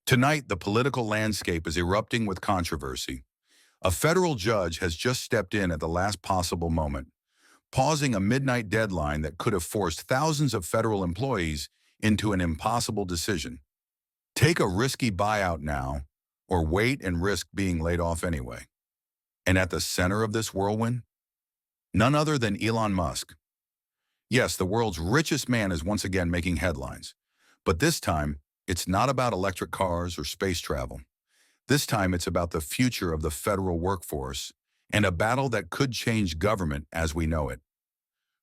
Tonight, the political landscape is erupting with controversy. A federal judge has just stepped in at the last possible moment, pausing a midnight deadline that could have forced thousands of federal employees into an impossible decision. Take a risky buyout now, or wait and risk being laid off anyway. And at the center of this whirlwind? None other than Elon Musk. Yes, the world's richest man is once again making headlines. But this time, it's not about electric cars or space travel. This time, it's about the future of the federal workforce and a battle that could change government as we know it.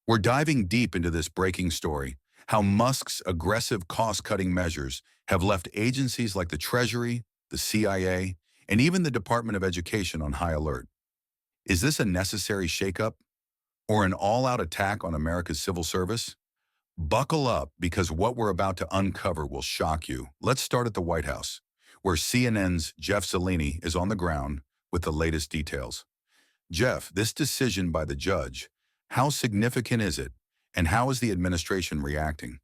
We're diving deep into this breaking story, how Musk's aggressive cost-cutting measures have left agencies like the Treasury, the CIA, and even the Department of Education on high alert. Is this a necessary shakeup or an all-out attack on America's civil service? Buckle up, because what we're about to uncover will shock you. Let's start at the White House, where CNN's Jeff Zeleny is on the ground with the latest details. Jeff, this decision by the judge, how significant is it, and how is the administration reacting?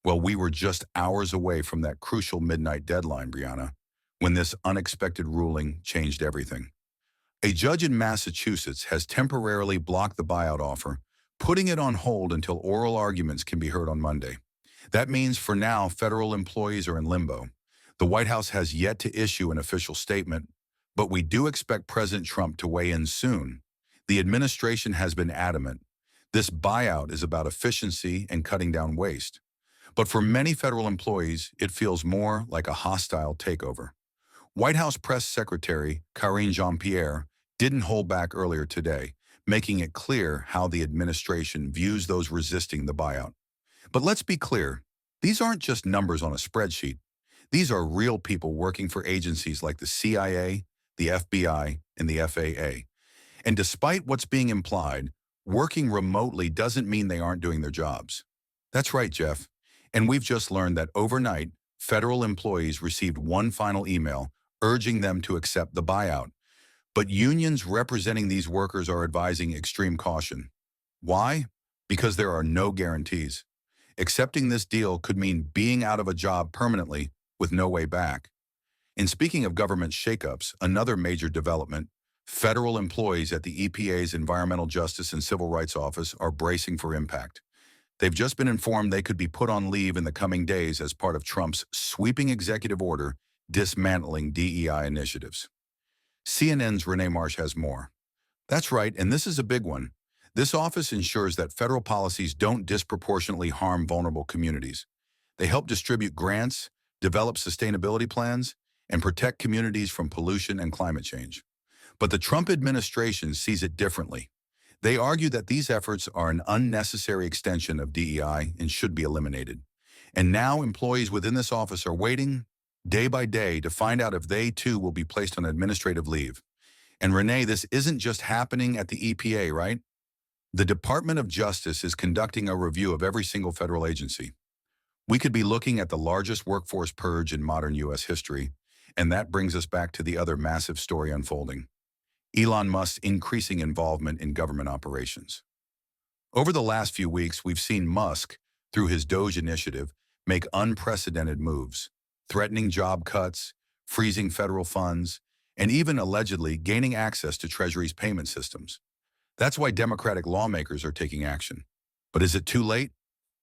Well, we were just hours away from that crucial midnight deadline, Brianna, when this unexpected ruling changed everything. A judge in Massachusetts has temporarily blocked the buyout offer, putting it on hold until oral arguments can be heard on Monday. That means for now, federal employees are in limbo. The White House has yet to issue an official statement, but we do expect President Trump to weigh in soon. The administration has been adamant. This buyout is about efficiency and cutting down waste. But for many federal employees, it feels more like a hostile takeover. White House Press Secretary Karine Jean-Pierre didn't hold back earlier today, making it clear how the administration views those resisting the buyout. But let's be clear, these aren't just numbers on a spreadsheet. These are real people working for agencies like the CIA, the FBI, and the FAA. And despite what's being implied, working remotely doesn't mean they aren't doing their jobs. That's right, Jeff. And we've just learned that overnight, federal employees received one final email urging them to accept the buyout. But unions representing these workers are advising extreme caution. Why? Because there are no guarantees. Accepting this deal could mean being out of a job permanently with no way back. And speaking of government shakeups, another major development, federal employees at the EPA's Environmental Justice and Civil Rights Office are bracing for impact. They've just been informed they could be put on leave in the coming days as part of Trump's sweeping executive order dismantling DEI initiatives. CNN's Renee Marsh has more. That's right, and this is a big one. This office ensures that federal policies don't disproportionately harm vulnerable communities. They help distribute grants, develop sustainability plans, and protect communities from pollution and climate change. But the Trump administration sees it differently. They argue that these efforts are an unnecessary extension of DEI and should be eliminated. And now employees within this office are waiting day by day to find out if they too will be placed on administrative leave. And Renee, this isn't just happening at the EPA, right? The Department of Justice is conducting a review of every single federal agency. We could be looking at the largest workforce purge in modern U.S. history, and that brings us back to the other massive story unfolding: Elon Musk's increasing involvement in government operations. Over the last few weeks, we've seen Musk, through his Doge initiative, make unprecedented moves, threatening job cuts, freezing federal funds, and even allegedly gaining access to Treasury's payment systems. That's why Democratic lawmakers are taking action. But is it too late?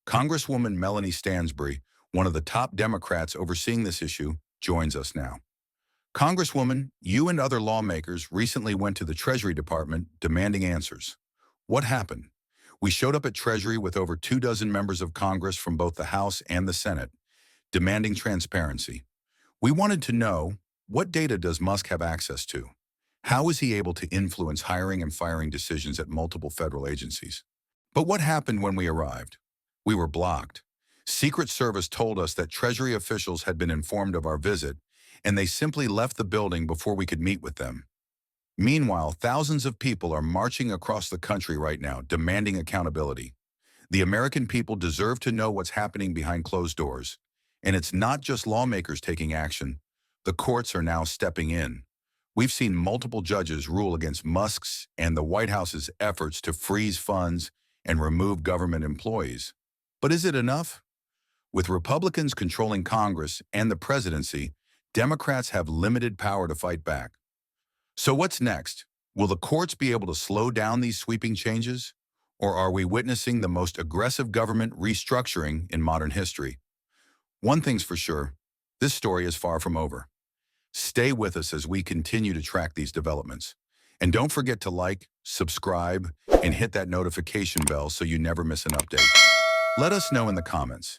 Congresswoman Melanie Stansbury, one of the top Democrats overseeing this issue, joins us now. Congresswoman, you and other lawmakers recently went to the Treasury Department demanding answers. What happened? We showed up at Treasury with over 24 members of Congress from both the House and the Senate, demanding transparency. We wanted to know, what data does Musk have access to? How is he able to influence hiring and firing decisions at multiple federal agencies? But what happened when we arrived? We were blocked. Secret Service told us that Treasury officials had been informed of our visit, and they simply left the building before we could meet with them. Meanwhile, thousands of people are marching across the country right now, demanding accountability. The American people deserve to know what's happening behind closed doors. And it's not just lawmakers taking action. The courts are now stepping in. We've seen multiple judges rule against Musk's and the White House's efforts to freeze funds and remove government employees. But is it enough? With Republicans controlling Congress and the presidency, Democrats have limited power to fight back. So what's next? Will the courts be able to slow down these sweeping changes? Or are we witnessing the most aggressive government restructuring in modern history? One thing's for sure, this story is far from over. Stay with us as we continue to track these developments. And don't forget to like, subscribe, and hit that notification bell so you never miss an update. Let us know in the comments.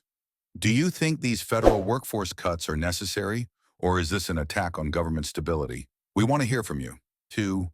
Do you think these federal workforce cuts are necessary, or is this an attack on government stability? We want to hear from you. 2.